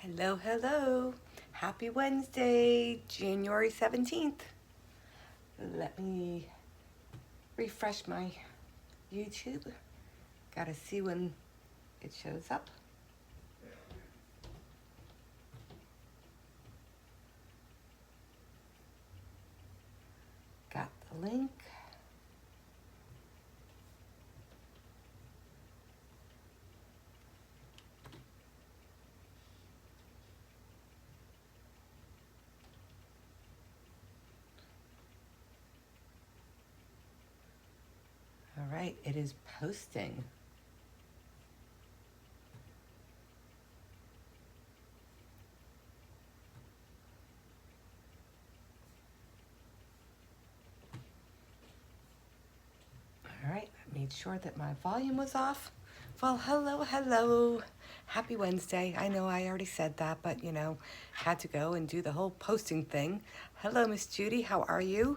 Hello, hello. Happy Wednesday, January 17th. Let me refresh my YouTube. Gotta see when it shows up. Got the link. All right, it is posting. All right, I made sure that my volume was off. Well, hello, hello. Happy Wednesday. I know I already said that, but had to go and do the whole posting thing. Hello, Miss Judy. How are you?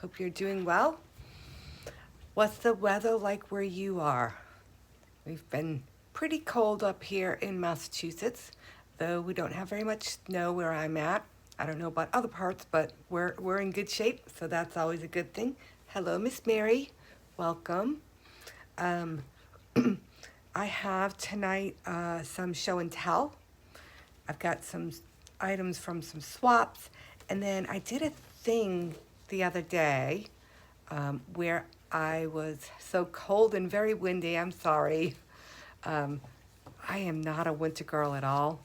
Hope you're doing well. What's the weather like where you are? We've been pretty cold up here in Massachusetts, though we don't have very much snow where I'm at. I don't know about other parts, but we're in good shape, so that's always a good thing. Hello, Miss Mary. Welcome. Um, I have tonight some show and tell. I've got some items from some swaps, and then I did a thing the other day where I was so cold and very windy. I'm sorry. Um, I am not a winter girl at all.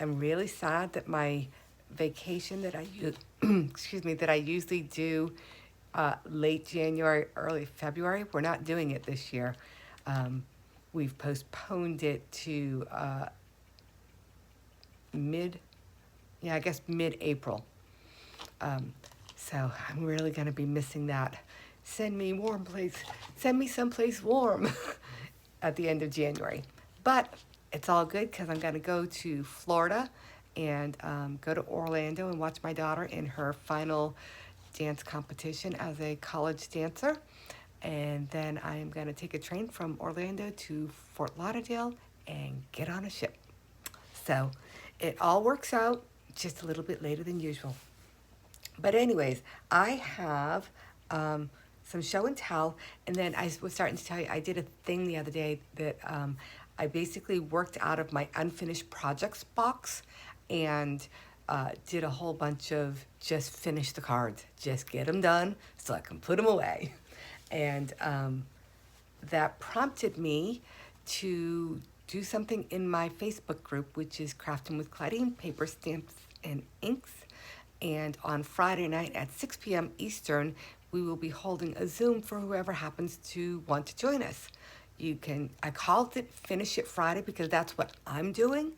I'm really sad that my vacation that I excuse me, that I usually do late January, early February, we're not doing it this year. Um, we've postponed it to I guess mid-April. Um, so I'm really going to be missing that. Send me warm place. Send me someplace warm at the end of January. But it's all good because I'm going to go to Florida and go to Orlando and watch my daughter in her final dance competition as a college dancer. And then I'm going to take a train from Orlando to Fort Lauderdale and get on a ship. So it all works out just a little bit later than usual. But anyways, I have some show and tell, and then I was starting to tell you I did a thing the other day that I basically worked out of my unfinished projects box and did a whole bunch of just finish the cards, just get them done so I can put them away, and that prompted me to do something in my Facebook group, which is Crafting with Claudine Paper Stamps and Inks. And on Friday night at 6 p.m. Eastern, we will be holding a Zoom for whoever happens to want to join us. I called it Finish It Friday because that's what I'm doing,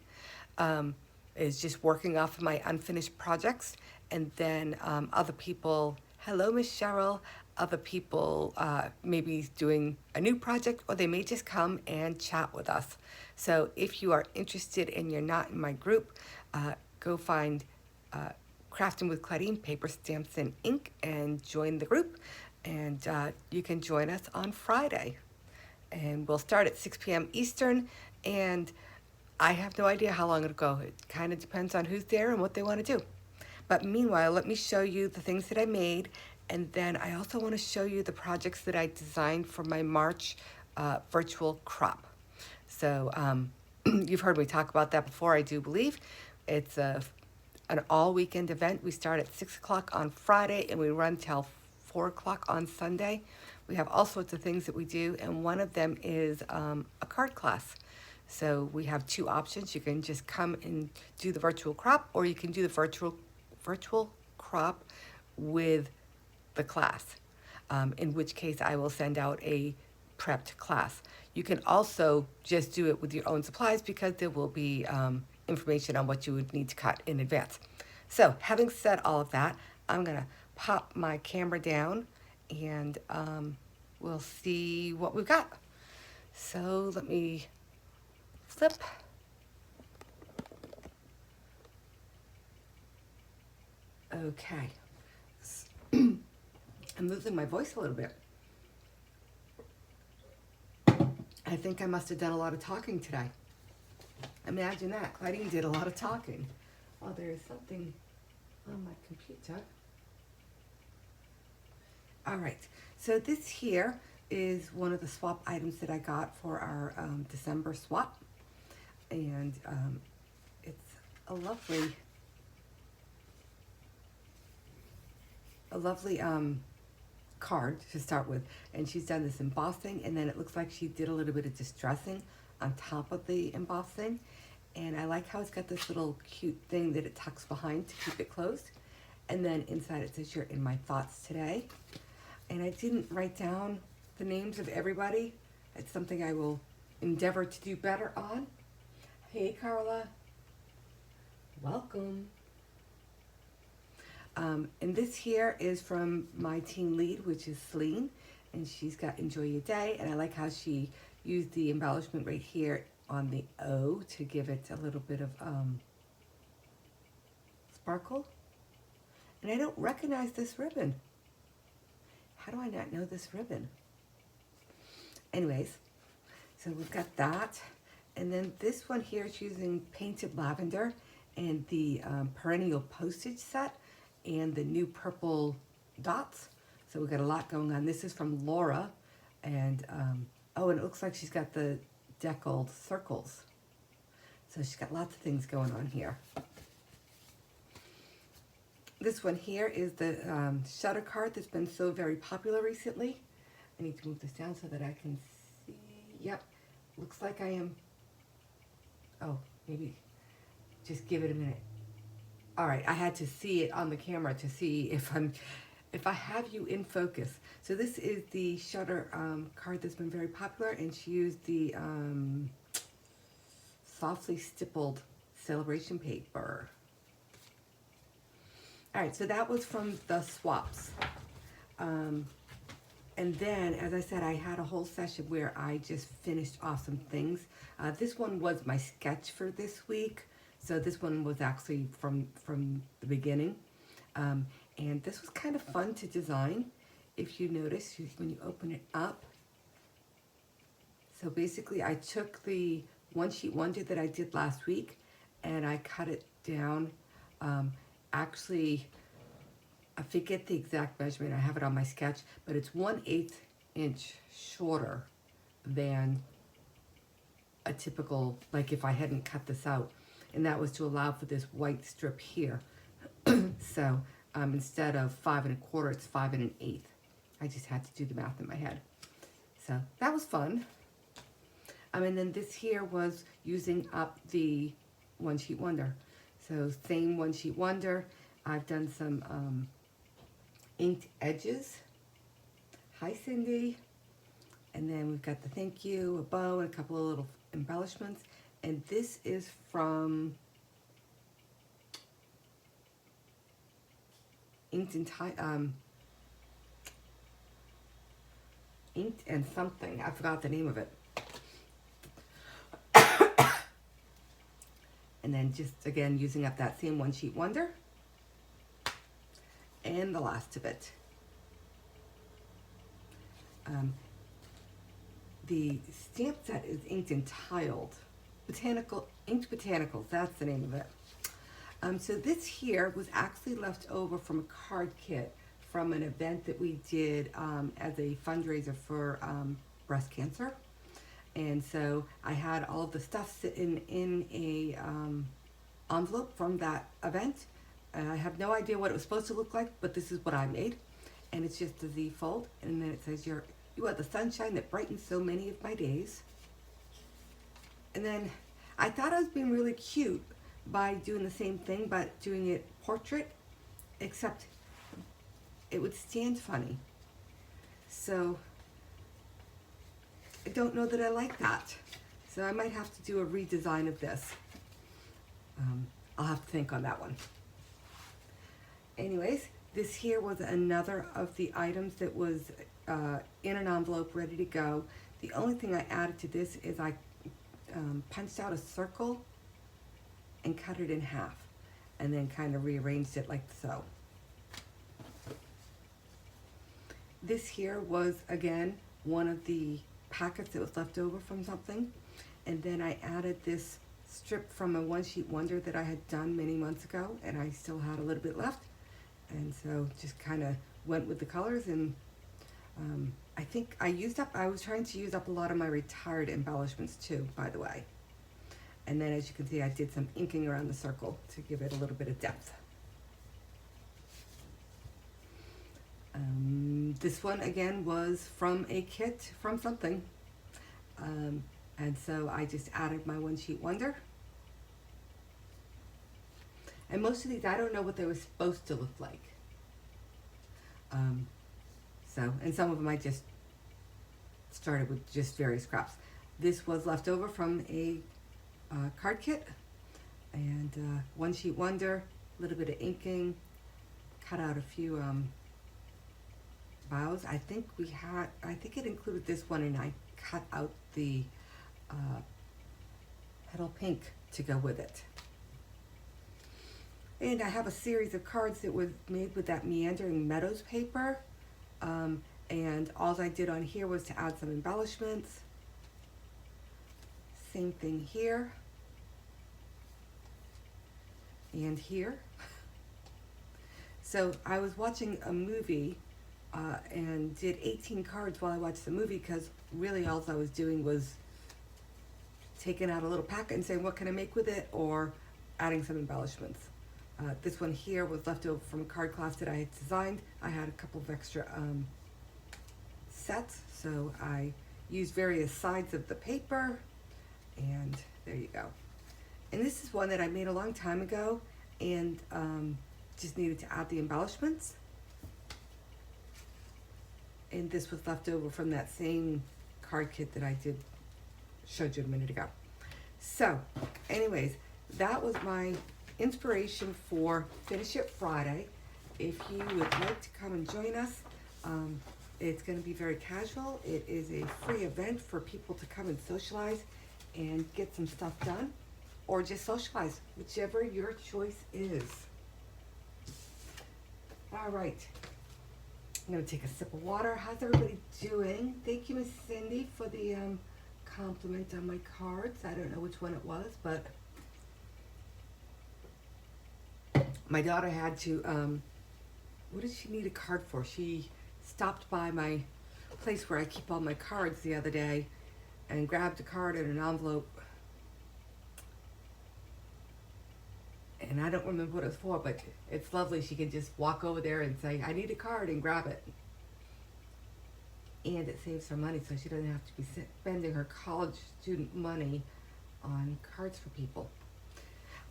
is just working off of my unfinished projects. And then other people, hello, Miss Cheryl, other people maybe doing a new project, or they may just come and chat with us. So if you are interested and you're not in my group, go find Crafting with Claudine Paper Stamps and Ink and join the group, and you can join us on Friday, and we'll start at 6 p.m. Eastern, and I have no idea how long it'll go. It kind of depends on who's there and what they want to do. But meanwhile, let me show you the things that I made, and then I also want to show you the projects that I designed for my March virtual crop. So you've heard me talk about that before, I do believe. It's an all-weekend event. We start at 6 o'clock on Friday, and we run till 4 o'clock on Sunday. We have all sorts of things that we do, and one of them is a card class. So we have two options. You can just come and do the virtual crop, or you can do the virtual crop with the class, in which case I will send out a prepped class. You can also just do it with your own supplies because there will be information on what you would need to cut in advance. So having said all of that, I'm going to pop my camera down and we'll see what we've got. So let me flip. Okay. I'm losing my voice a little bit. I think I must have done a lot of talking today. Imagine that. Claudine did a lot of talking. Oh, there is something on my computer. All right, so this here is one of the swap items that I got for our December swap. And it's a lovely card to start with. And she's done this embossing, and then it looks like she did a little bit of distressing on top of the embossing. And I like how it's got this little cute thing that it tucks behind to keep it closed. And then inside it says, "You're in my thoughts today." And I didn't write down the names of everybody. It's something I will endeavor to do better on. Hey, Carla. Welcome. And this here is from my team lead, which is Celine. And she's got "Enjoy Your Day." And I like how she used the embellishment right here on the O to give it a little bit of sparkle. And I don't recognize this ribbon. How do I not know this ribbon? Anyways, so we've got that. And then this one here is using Painted Lavender and the Perennial Postage set and the new purple dots. So we've got a lot going on. This is from Laura. And, oh, and it looks like she's got the deckled circles. So she's got lots of things going on here. This one here is the shutter card that's been so very popular recently. I need to move this down so that I can see. Yep, looks like I am. Oh, maybe just give it a minute. All right, I had to see it on the camera to see if I have you in focus. So this is the shutter card that's been very popular, and she used the softly stippled celebration paper. All right, so that was from the swaps. And then, as I said, I had a whole session where I just finished off some things. This one was my sketch for this week. So this one was actually from the beginning. And this was kind of fun to design. If you notice, when you open it up. So basically, I took the One Sheet Wonder that I did last week, and I cut it down. Actually, I forget the exact measurement. I have it on my sketch, but it's 1/8 inch shorter than a typical, like if I hadn't cut this out. And that was to allow for this white strip here. So instead of 5 1/4, it's 5 1/8. I just had to do the math in my head. So that was fun. And then this here was using up the One Sheet Wonder. So same One Sheet Wonder. I've done some inked edges. Hi, Cindy. And then we've got the thank you, a bow, and a couple of little embellishments. And this is from Inked and something. I forgot the name of it. And then just, again, using up that same One Sheet Wonder. And the last of it. The stamp set is inked and tiled. Inked Botanicals, that's the name of it. So this here was actually left over from a card kit from an event that we did as a fundraiser for breast cancer. And so I had all of the stuff sitting in a envelope from that event. I have no idea what it was supposed to look like, but this is what I made. And it's just a Z fold. And then it says, you are the sunshine that brightens so many of my days. And then I thought I was being really cute by doing the same thing, but doing it portrait, except it would stand funny. So I don't know that I like that. So I might have to do a redesign of this. I'll have to think on that one. Anyways, this here was another of the items that was in an envelope ready to go. The only thing I added to this is I punched out a circle and cut it in half, and then kind of rearranged it like so. This here was, again, one of the packets that was left over from something, and then I added this strip from a one sheet wonder that I had done many months ago, and I still had a little bit left. And so just kind of went with the colors, and I think I was trying to use up a lot of my retired embellishments too, by the way. And then as you can see, I did some inking around the circle to give it a little bit of depth. This one again was from a kit from something. And so I just added my one sheet wonder. And most of these, I don't know what they were supposed to look like. And some of them I just started with just various scraps. This was left over from a card kit, and one sheet wonder, a little bit of inking, cut out a few bows. I think it included this one, and I cut out the petal pink to go with it. And I have a series of cards that were made with that Meandering Meadows paper. And all I did on here was to add some embellishments. Same thing here. And here. So I was watching a movie and did 18 cards while I watched the movie, because really all I was doing was taking out a little packet and saying, what can I make with it, or adding some embellishments. This one here was left over from a card class that I had designed. I had a couple of extra sets, so I used various sides of the paper, and there you go. And this is one that I made a long time ago, and just needed to add the embellishments. And this was left over from that same card kit that I showed you a minute ago. So, anyways, that was my inspiration for Finish It Friday. If you would like to come and join us, it's going to be very casual. It is a free event for people to come and socialize and get some stuff done, or just socialize, whichever your choice is. All right, I'm going to take a sip of water. How's everybody doing? Thank you, Miss Cindy, for the compliment on my cards. I don't know which one it was, but my daughter had to, what did she need a card for? She stopped by my place where I keep all my cards the other day and grabbed a card in an envelope. And I don't remember what it was for, but it's lovely. She can just walk over there and say, I need a card, and grab it. And it saves her money, so she doesn't have to be spending her college student money on cards for people.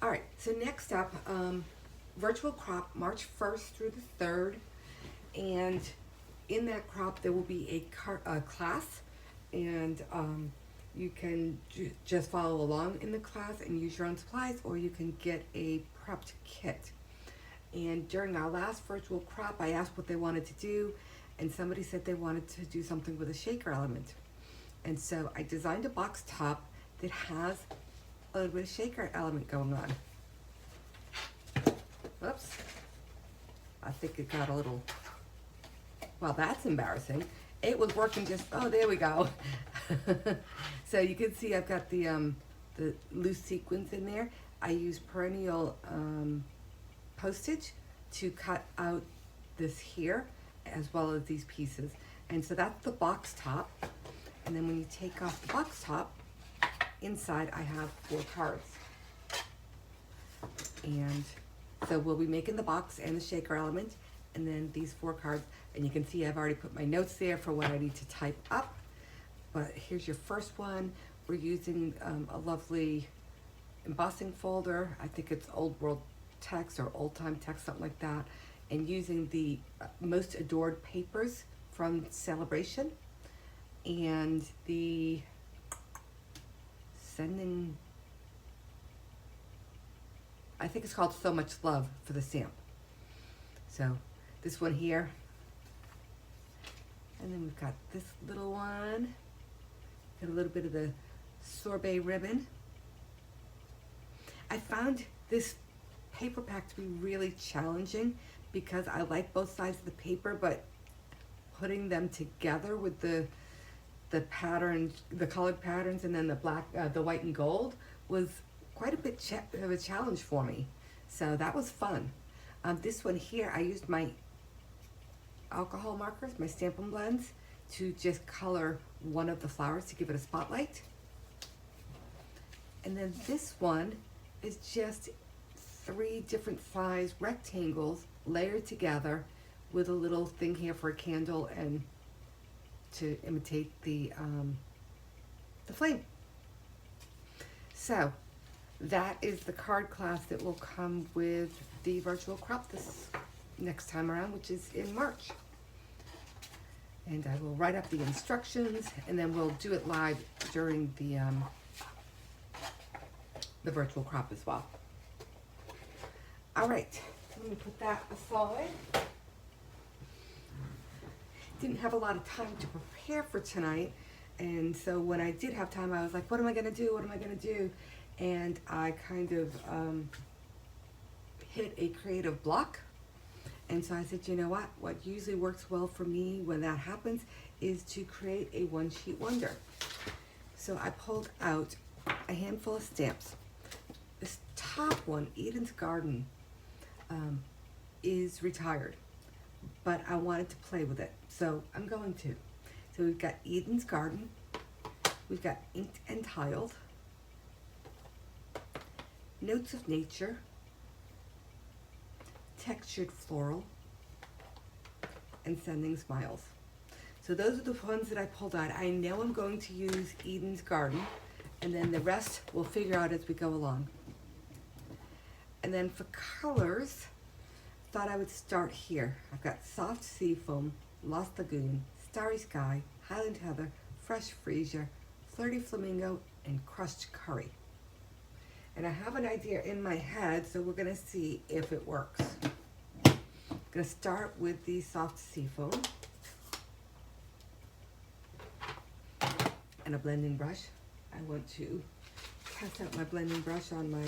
All right, so next up, virtual crop, March 1st through the 3rd. And in that crop, there will be a class, and you can just follow along in the class and use your own supplies, or you can get a prepped kit. And during our last virtual crop, I asked what they wanted to do, and somebody said they wanted to do something with a shaker element. And so I designed a box top that has a little bit of shaker element going on. Oops. I think it got a little, well, that's embarrassing. It was working just, oh, there we go. So you can see I've got the loose sequins in there. I use perennial postage to cut out this here, as well as these pieces. And so that's the box top. And then when you take off the box top, inside I have 4 cards. And so we'll be making the box and the shaker element, and then these 4 cards. And you can see I've already put my notes there for what I need to type up. But here's your first one. We're using a lovely embossing folder. I think it's Old World Text or Old Time Text, something like that. And using the Most Adored papers from Celebration. And the Sending, I think it's called So Much Love for the stamp. So this one here. And then we've got this little one. Got a little bit of the sorbet ribbon. I found this paper pack to be really challenging because I like both sides of the paper, but putting them together with the patterns, the colored patterns, and then the black, the white and gold was quite a bit of a challenge for me. So that was fun. This one here, I used my alcohol markers, my Stampin' Blends, to just color one of the flowers to give it a spotlight. And then this one is just 3 different size rectangles layered together with a little thing here for a candle and to imitate the flame. So that is the card class that will come with the virtual crop this next time around, which is in March. And I will write up the instructions, and then we'll do it live during the virtual crop as well. All right, let me put that aside. Didn't have a lot of time to prepare for tonight, and so when I did have time, I was like, what am I gonna do? What am I gonna do? And I kind of hit a creative block. And so I said, you know what usually works well for me when that happens is to create a one-sheet wonder. So I pulled out a handful of stamps. This top one, Eden's Garden, is retired, but I wanted to play with it, so I'm going to. So we've got Eden's Garden, we've got Inked and Tiled, Notes of Nature, Textured Floral, and Sending Smiles. So those are the ones that I pulled out. I know I'm going to use Eden's Garden, and then the rest we'll figure out as we go along. And then for colors, thought I would start here. I've got Soft Seafoam, Lost Lagoon, Starry Sky, Highland Heather, Fresh Freesia, Flirty Flamingo, and Crushed Curry. And I have an idea in my head, so we're gonna see if it works. I'm gonna start with the Soft Seafoam and a blending brush. I want to cast out my blending brush on my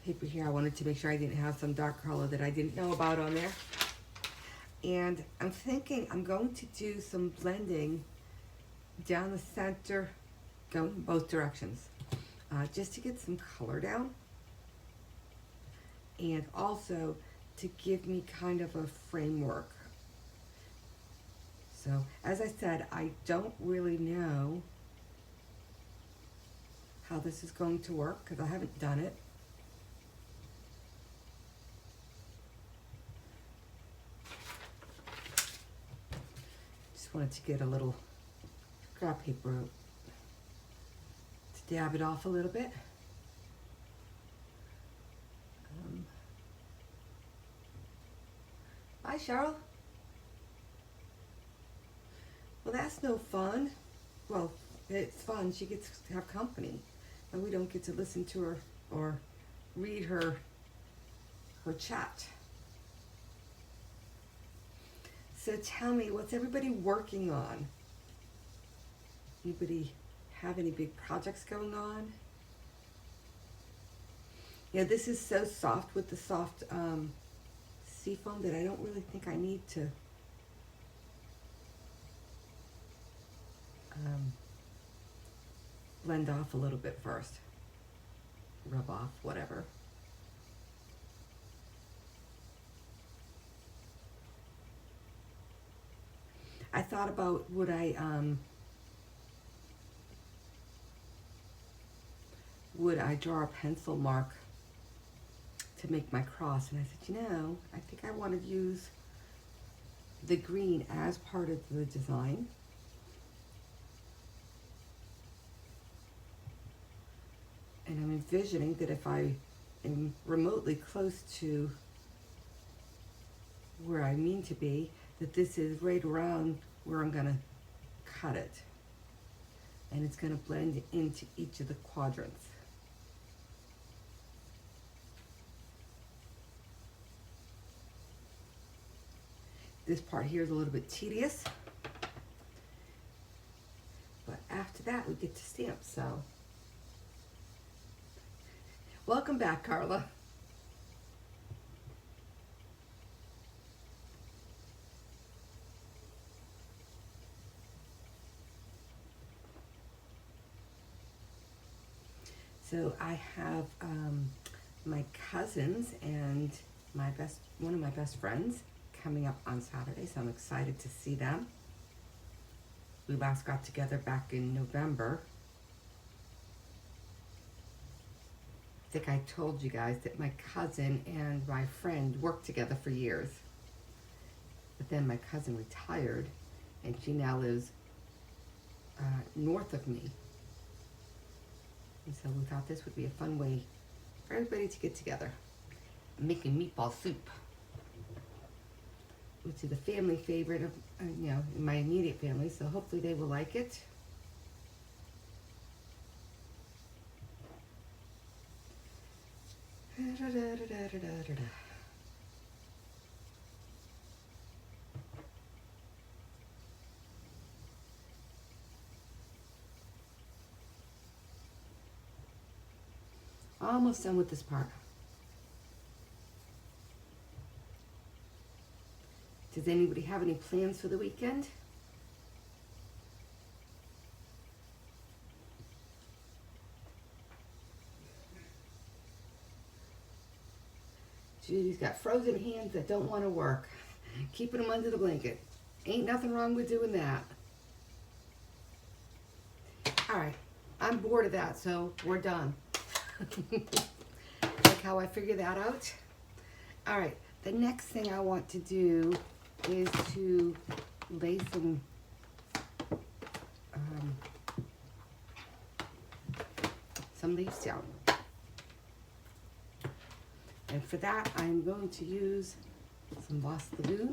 paper here. I wanted to make sure I didn't have some dark color that I didn't know about on there. And I'm thinking I'm going to do some blending down the center, going in both directions, just to get some color down, and also to give me kind of a framework. So as I said, I don't really know how this is going to work because I haven't done it. Just wanted to get a little scrap paper out to dab it off a little bit. Hi, Cheryl. Well, that's no fun. Well, it's fun. She gets to have company, and we don't get to listen to her or read her chat. So tell me, what's everybody working on? Anybody have any big projects going on? Yeah, this is so soft with the soft seafoam that I don't really think I need to blend off a little bit first. Rub off, whatever. I thought about would I draw a pencil mark to make my cross, and I said, you know, I think I want to use the green as part of the design. And I'm envisioning that if I am remotely close to where I mean to be, that this is right around where I'm gonna cut it. And it's gonna blend into each of the quadrants. This part here is a little bit tedious, but after that we get to stamp, so. Welcome back, Carla. So I have my cousins and one of my best friends coming up on Saturday, so I'm excited to see them. We last got together back in November. I think I told you guys that my cousin and my friend worked together for years. But then my cousin retired, and she now lives north of me. And so we thought this would be a fun way for everybody to get together. I'm making meatball soup, which is a family favorite of, in my immediate family, so hopefully they will like it. Almost done with this part. Does anybody have any plans for the weekend? Judy's got frozen hands that don't want to work. Keeping them under the blanket. Ain't nothing wrong with doing that. All right, I'm bored of that, so we're done. Like how I figured that out? All right, the next thing I want to do is to lay some leaves down. And for that, I'm going to use some Lost Lagoon.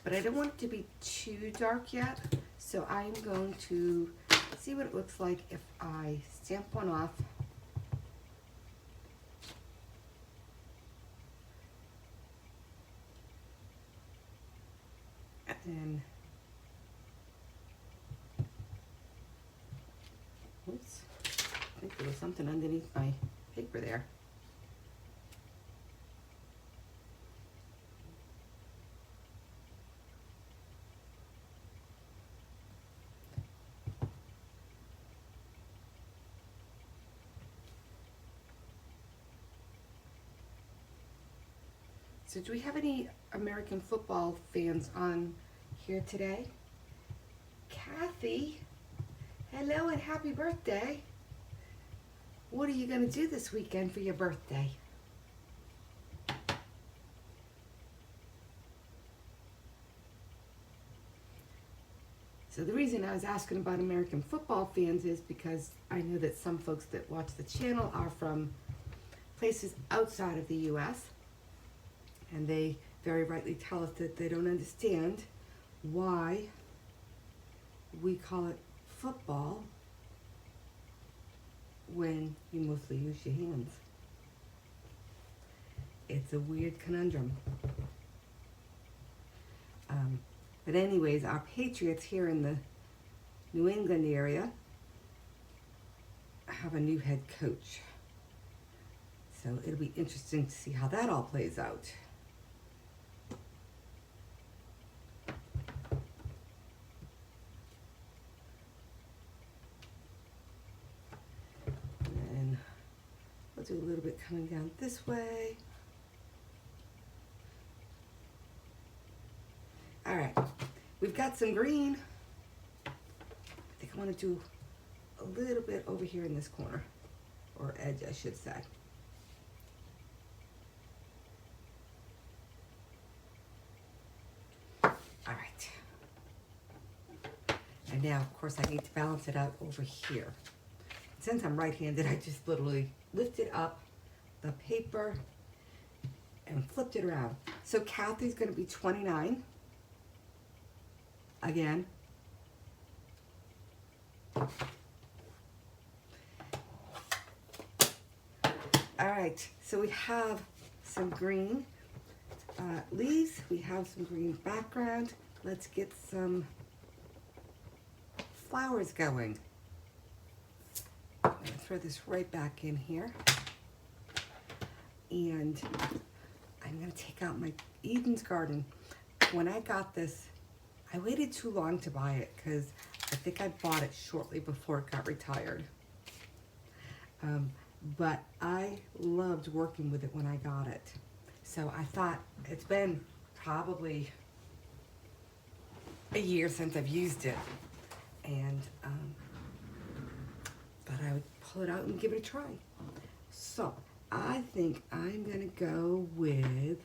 But I don't want it to be too dark yet, so I'm going to see what it looks like if I stamp one off. And then, oops, I think there was something underneath my paper there. So do we have any American football fans on here today? Kathy, hello and happy birthday. What are you going to do this weekend for your birthday? So the reason I was asking about American football fans is because I know that some folks that watch the channel are from places outside of the U.S., and they very rightly tell us that they don't understand why we call it football when you mostly use your hands. It's a weird conundrum. But anyways, our Patriots here in the New England area have a new head coach. So it'll be interesting to see how that all plays out. I'll do a little bit coming down this way. All right, we've got some green. I think I want to do a little bit over here in this corner, or edge, I should say. All right. And now, of course, I need to balance it out over here. Since I'm right-handed, I just literally lifted up the paper and flipped it around. So Kathy's going to be 29. Again. All right, so we have some green leaves. We have some green background. Let's get some flowers going. I'm going to throw this right back in here. And I'm going to take out my Eden's Garden. When I got this I waited too long to buy it because I think I bought it shortly before it got retired. But I loved working with it when I got it. So I thought it's been probably a year since I've used it. And thought I would pull it out and give it a try. So I think I'm gonna go with,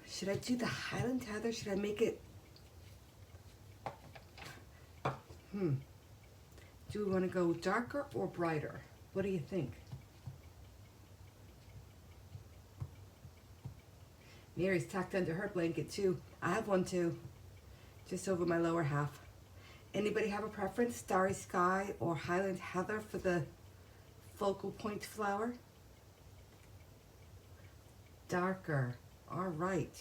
should I do the Highland Heather? Should I make it, do we wanna go darker or brighter? What do you think? Mary's tucked under her blanket too. I have one too, just over my lower half. Anybody have a preference? Starry Sky or Highland Heather for the focal point flower? Darker. All right.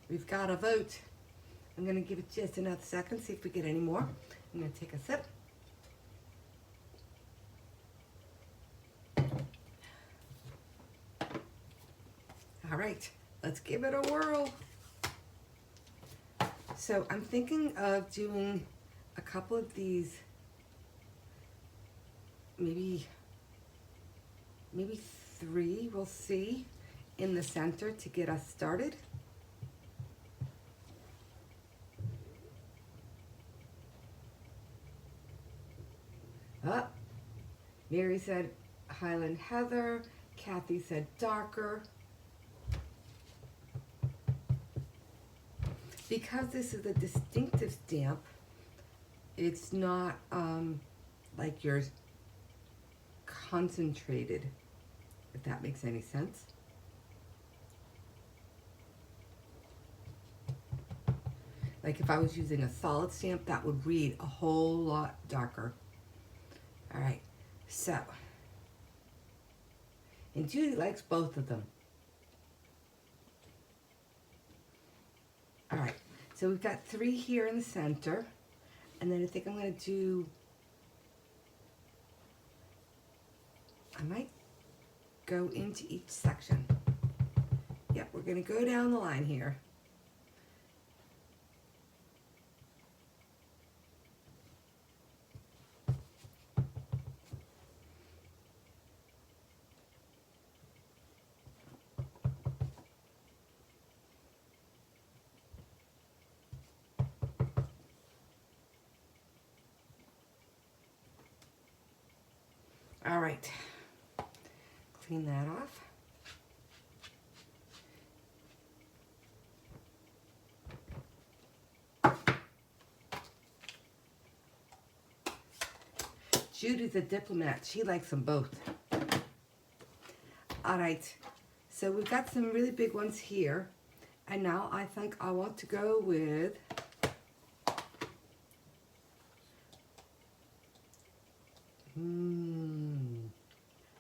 We've got a vote. I'm going to give it just another second, see if we get any more. I'm going to take a sip. All right. Let's give it a whirl. So I'm thinking of doing a couple of these, maybe 3, we'll see, in the center to get us started. Oh, Mary said Highland Heather, Kathy said darker. Because this is a distinctive stamp, it's not like yours concentrated, if that makes any sense. Like if I was using a solid stamp, that would read a whole lot darker. All right, so, and Judy likes both of them. All right, so we've got 3 here in the center, and then I think I'm going to do, I might go into each section. Yep, we're going to go down the line here. All right, clean that off. Judy's a diplomat. She likes them both. All right, so we've got some really big ones here. And now I think I want to go with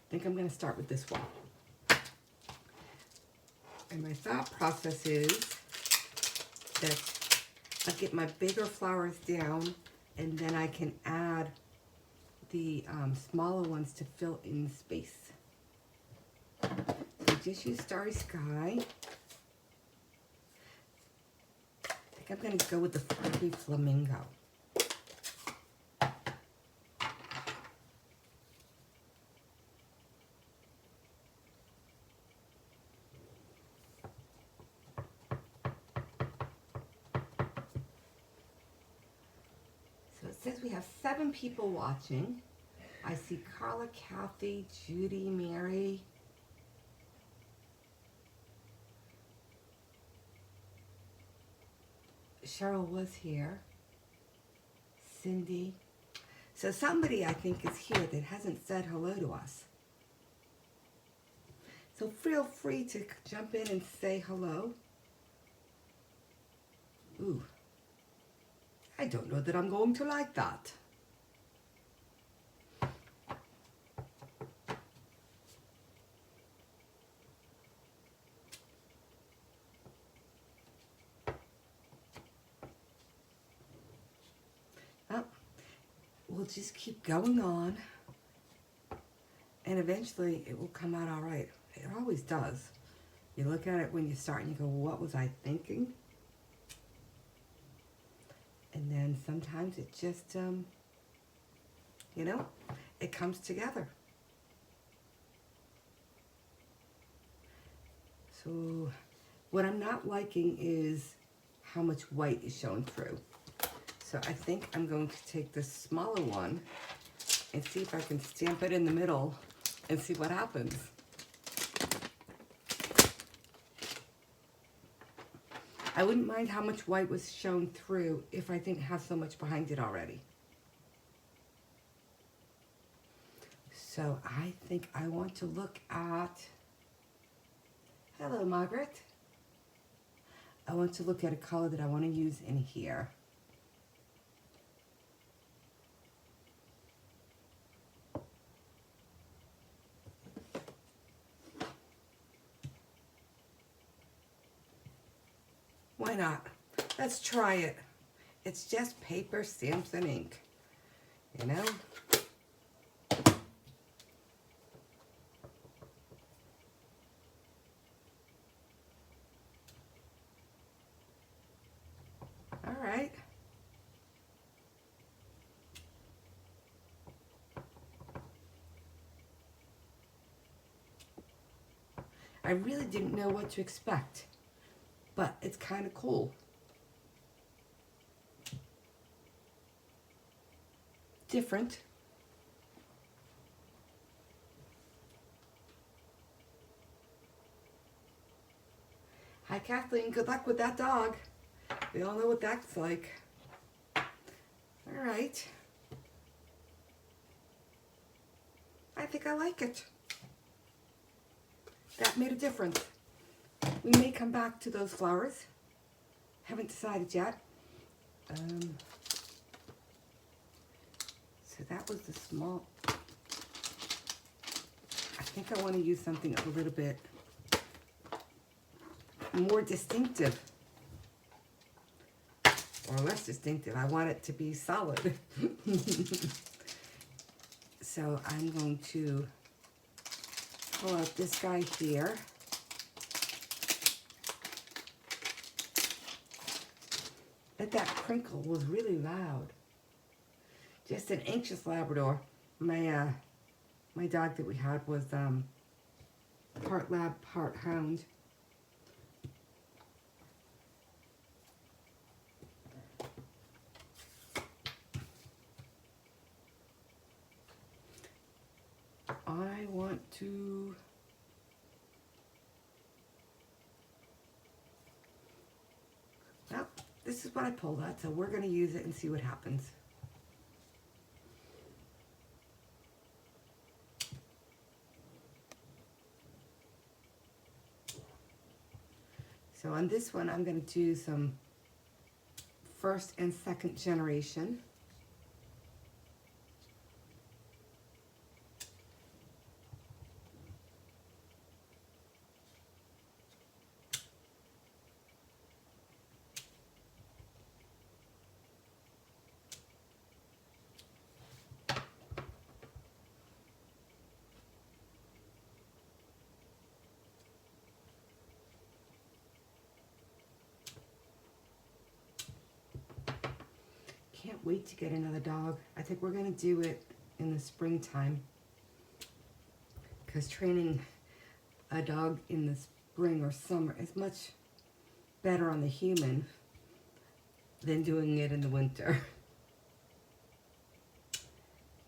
I think I'm going to start with this one. And my thought process is that I get my bigger flowers down and then I can add the smaller ones to fill in the space. So just use Starry Sky. I think I'm going to go with the Fluffy Flamingo. So it says we have 7 people watching. I see Carla, Kathy, Judy, Mary. Cheryl was here. Cindy. So somebody I think is here that hasn't said hello to us. So feel free to jump in and say hello. Ooh. I don't know that I'm going to like that. Oh, we'll just keep going on. And eventually it will come out all right. It always does. You look at it when you start and you go, what was I thinking? And then sometimes it just, you know, it comes together. So what I'm not liking is how much white is showing through. So I think I'm going to take this smaller one and see if I can stamp it in the middle and see what happens. I wouldn't mind how much white was shown through if I didn't have so much behind it already. So I think I want to look at, hello Margaret. I want to look at a color that I want to use in here. Why not? Let's try it. It's just paper, stamps, and ink, you know? All right. I really didn't know what to expect, but it's kind of cool. Different. Hi Kathleen, good luck with that dog. We all know what that's like. All right. I think I like it. That made a difference. We may come back to those flowers. Haven't decided yet. So that was the small. I think I want to use something a little bit more distinctive. Or less distinctive. I want it to be solid. So I'm going to pull out this guy here. That crinkle was really loud. Just an anxious Labrador. My dog that we had was part lab, part hound. I want to well, this is what I pulled out, so we're going to use it and see what happens. So on this one, I'm going to do some first and second generation. Can't wait to get another dog. I think we're going to do it in the springtime, because training a dog in the spring or summer is much better on the human than doing it in the winter.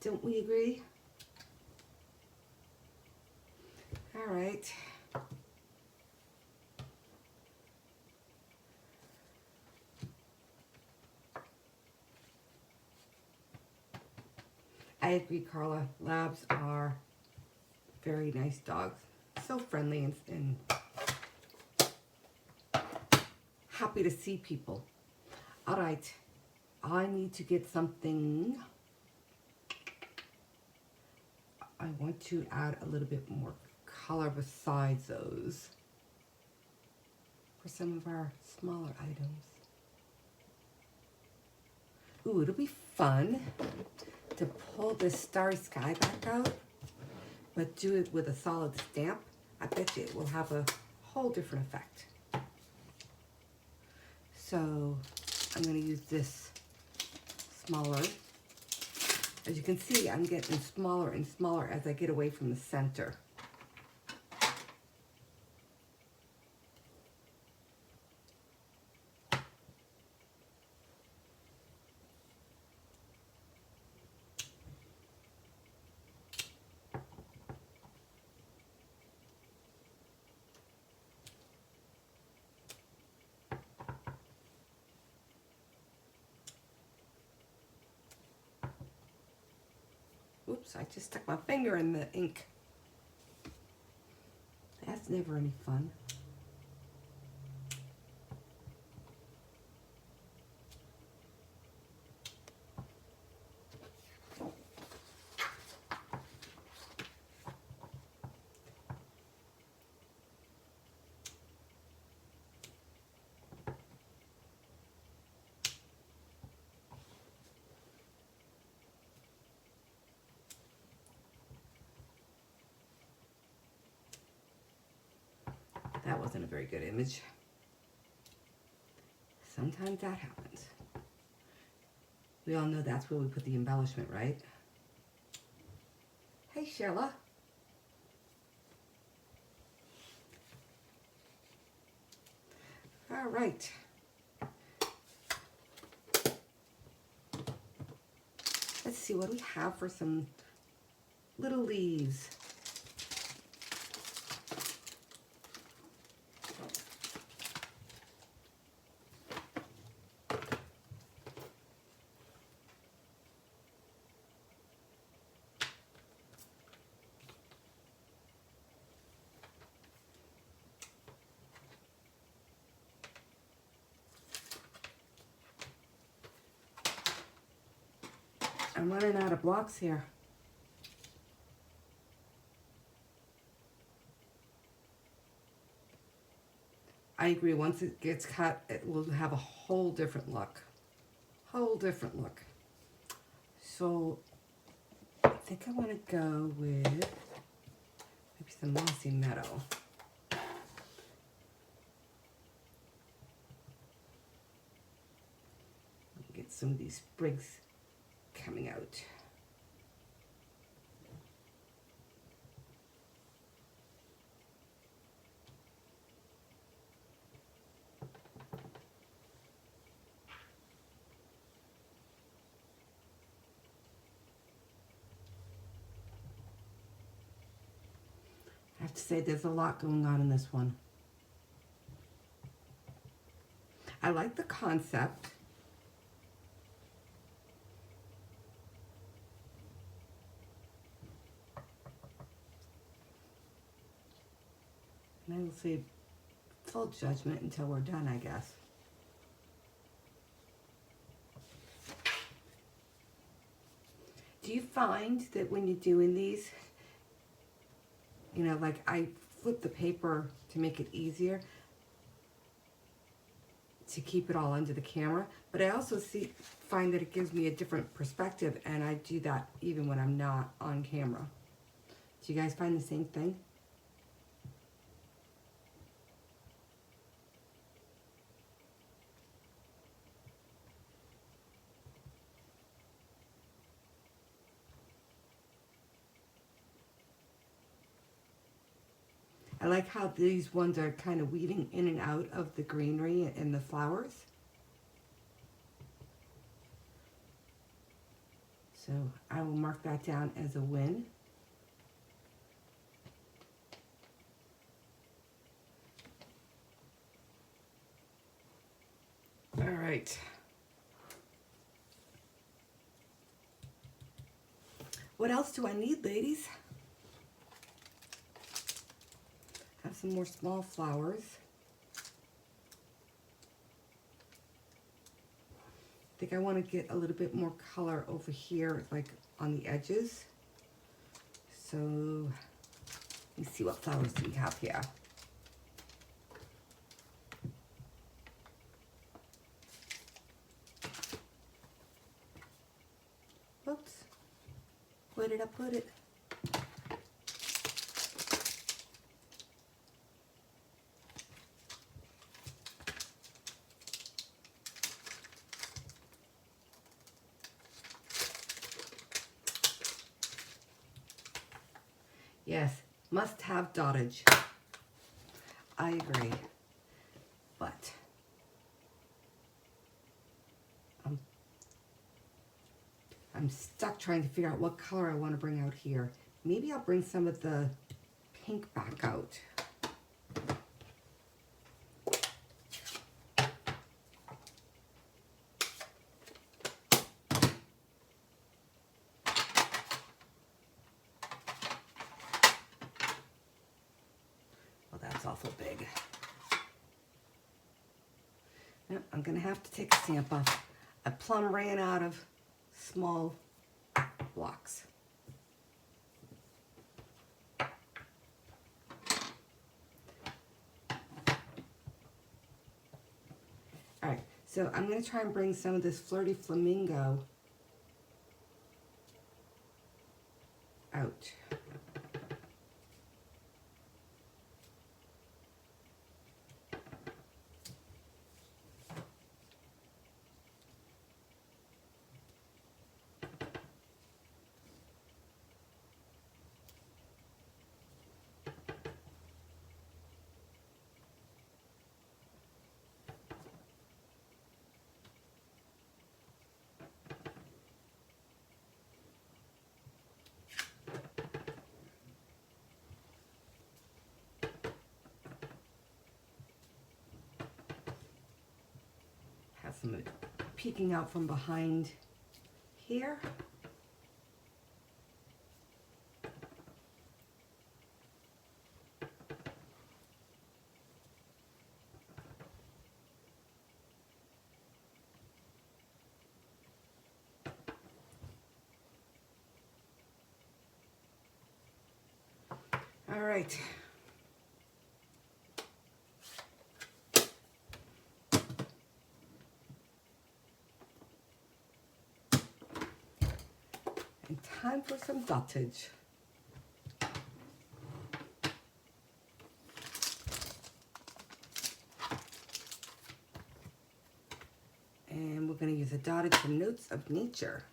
Don't we agree? All right. I agree, Carla. Labs are very nice dogs. So friendly and happy to see people. All right. I need to get something. I want to add a little bit more color besides those for some of our smaller items. Ooh, it'll be fun to pull this Starry Sky back out, but do it with a solid stamp. I bet you it will have a whole different effect. So I'm going to use this smaller. As you can see, I'm getting smaller and smaller as I get away from the center. Oops, I just stuck my finger in the ink. That's never any fun. That wasn't a very good image. Sometimes that happens. We all know that's where we put the embellishment, right? Hey, Sheila. All right. Let's see, what do we have for some little leaves? I'm running out of blocks here. I agree, once it gets cut, it will have a whole different look. Whole different look. So, I think I want to go with maybe some mossy meadow. Get some of these sprigs coming out. I have to say there's a lot going on in this one. I like the concept. And I will say full judgment until we're done, I guess. Do you find that when you're doing these, you know, like I flip the paper to make it easier to keep it all under the camera, but I also find that it gives me a different perspective, and I do that even when I'm not on camera. Do you guys find the same thing? I like how these ones are kind of weaving in and out of the greenery and the flowers. So I will mark that down as a win. All right. What else do I need, ladies? Have some more small flowers. I think I want to get a little bit more color over here, like on the edges. So let me see, what flowers do we have here? Oops, where did I put it? Yes, must have dottage. I agree. But I'm stuck trying to figure out what color I want to bring out here. Maybe I'll bring some of the pink back out. Well, that's awful big. Yep, I'm gonna have to take a stamp off. I plumb ran out of small blocks. All right, so I'm gonna try and bring some of this Flirty Flamingo out. Have some peeking out from behind here. All right. And time for some dottage. And we're going to use a dottage from Notes of Nature.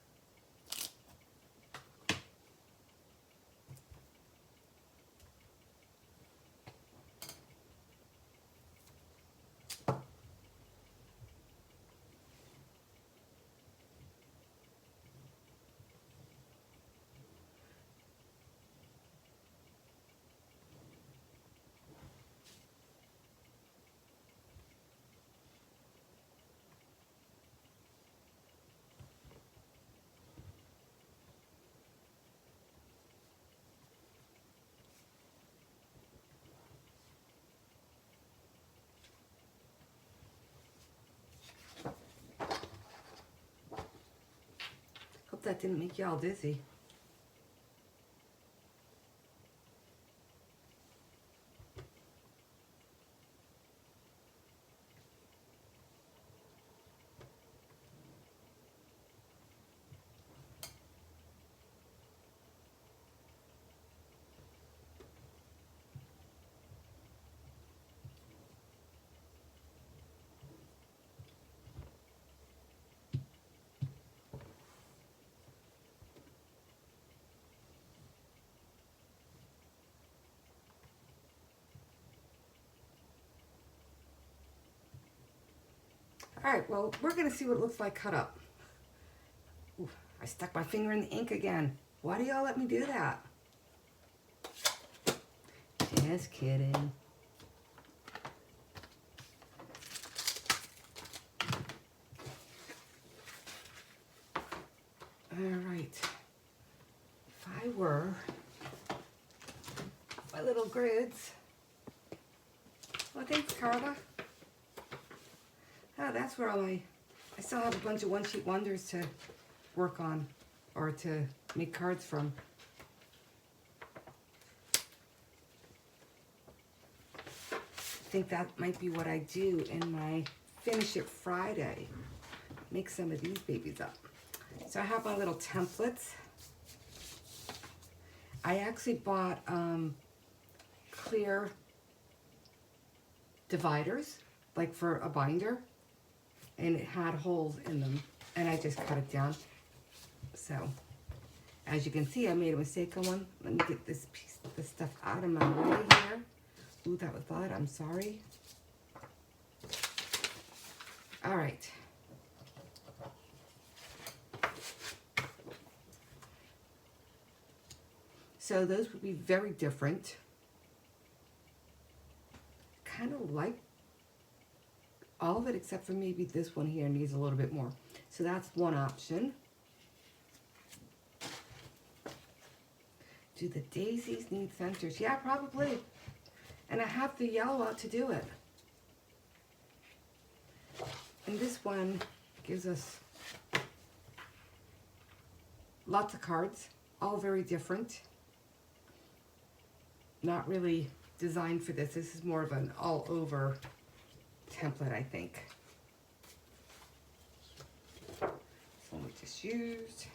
Hope that didn't make you all dizzy. All right, well, we're gonna see what it looks like cut up. Ooh, I stuck my finger in the ink again. Why do y'all let me do that? Just kidding. All right, if I were my little grids, well, thanks, Carla. Oh, that's where all I still have a bunch of one-sheet wonders to work on or to make cards from. I think that might be what I do in my Finish It Friday. Make some of these babies up. So I have my little templates. I actually bought clear dividers, like for a binder, and it had holes in them, and I just cut it down. So, As you can see, I made a mistake on one. Let me get this stuff out of my way here. Ooh, that was loud, I'm sorry. All right. So those would be very different. Kind of like all of it except for maybe this one here needs a little bit more. So that's one option. Do the daisies need centers? Yeah, probably. And I have the yellow out to do it. And this one gives us lots of cards, all very different. Not really designed for this. This is more of an all-over template, I think. This one we just used.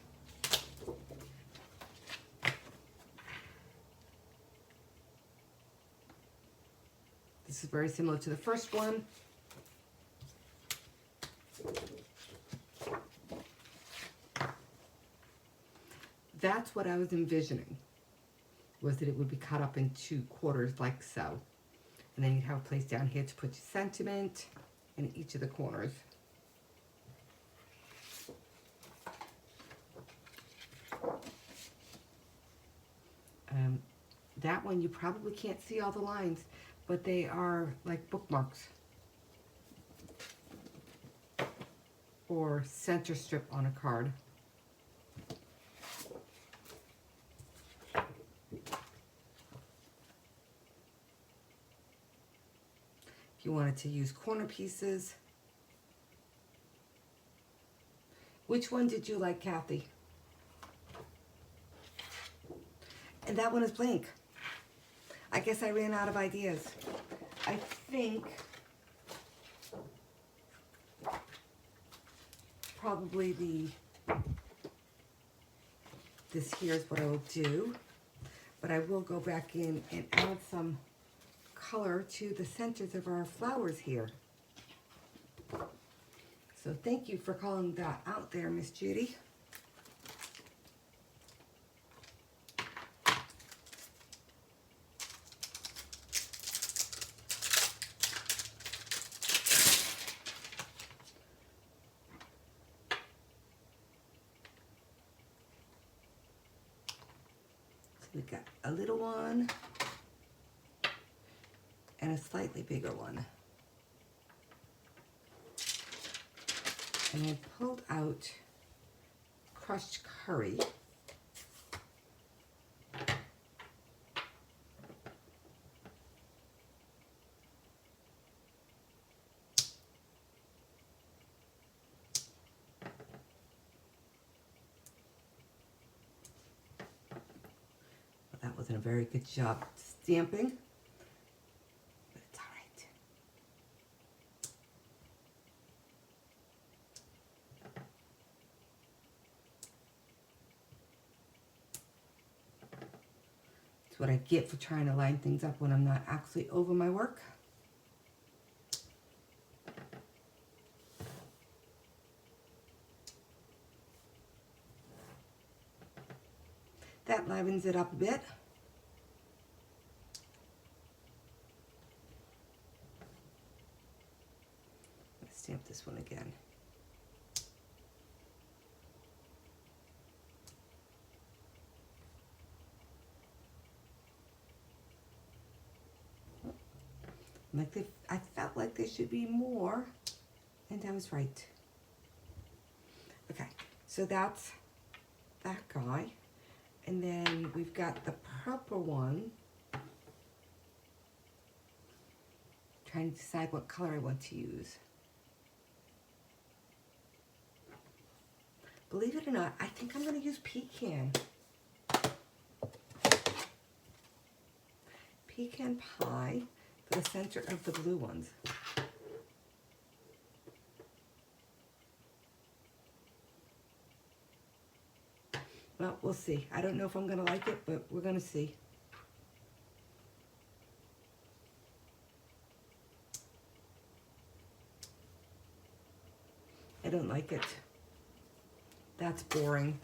This is very similar to the first one. That's what I was envisioning, was that it would be cut up in 2 quarters like so. And then you'd have a place down here to put your sentiment in each of the corners. That one you probably can't see all the lines, but they are like bookmarks or center strip on a card. If you wanted to use corner pieces. Which one did you like, Kathy? And that one is blank. I guess I ran out of ideas. I think probably this here is what I will do, but I will go back in and add some color to the centers of our flowers here. So thank you for calling that out there, Miss Judy. We've got a little one and a slightly bigger one. And I pulled out crushed curry. That wasn't a very good job stamping, but it's all right. It's what I get for trying to line things up when I'm not actually over my work. That livens it up a bit. Let's stamp this one again. I felt like there should be more, and I was right. Okay, so that's that guy. And then we've got the purple one. Trying to decide what color I want to use. Believe it or not, I think I'm going to use pecan. Pecan pie for the center of the blue ones. Well, we'll see. I don't know if I'm going to like it, but we're going to see. I don't like it. That's boring.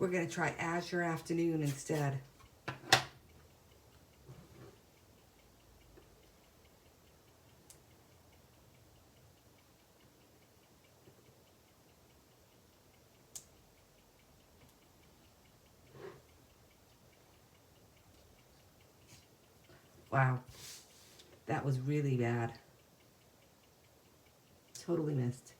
We're going to try Azure Afternoon instead. Wow, that was really bad. Totally missed.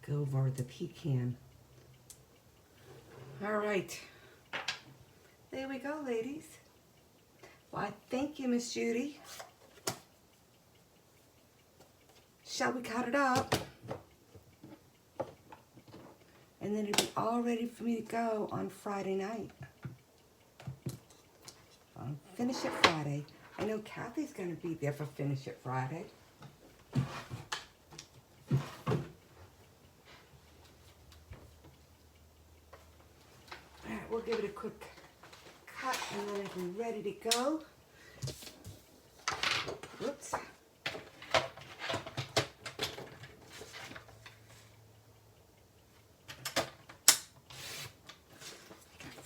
Go over the pecan. All right. There we go, ladies. Why, thank you, Miss Judy. Shall we cut it up? And then it'll be all ready for me to go on Friday night. Finish It Friday. I know Kathy's going to be there for Finish It Friday. Alright, we'll give it a quick cut and then it'll be ready to go. Whoops.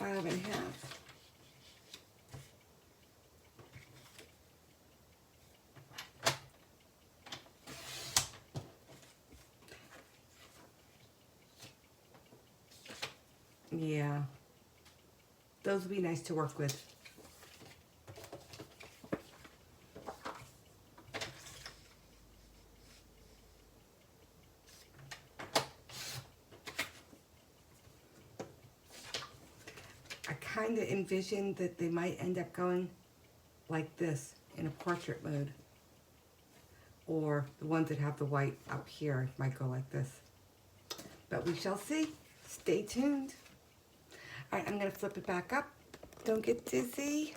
5.5. Yeah, those would be nice to work with. I kind of envisioned that they might end up going like this in a portrait mode. Or the ones that have the white up here might go like this. But we shall see. Stay tuned. All right, I'm going to flip it back up. Don't get dizzy.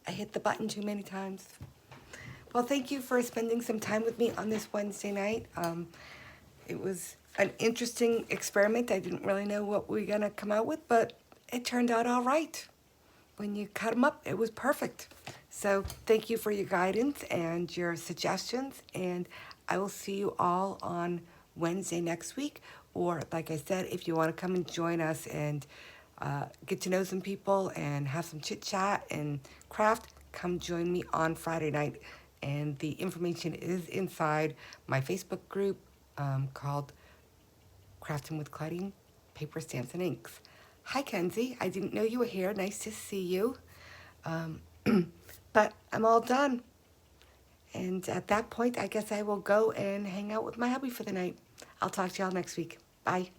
I hit the button too many times. Well, thank you for spending some time with me on this Wednesday night. It was an interesting experiment. I didn't really know what we were going to come out with, but it turned out all right. When you cut them up, it was perfect. So thank you for your guidance and your suggestions, and I will see you all on Wednesday next week. Or like I said, if you want to come and join us and get to know some people and have some chit chat and craft, come join me on Friday night. And the information is inside my Facebook group called Crafting with Claudine, Paper, Stamps, and Inks. Hi, Kenzie. I didn't know you were here. Nice to see you. But I'm all done. And at that point, I guess I will go and hang out with my hubby for the night. I'll talk to y'all next week. Bye.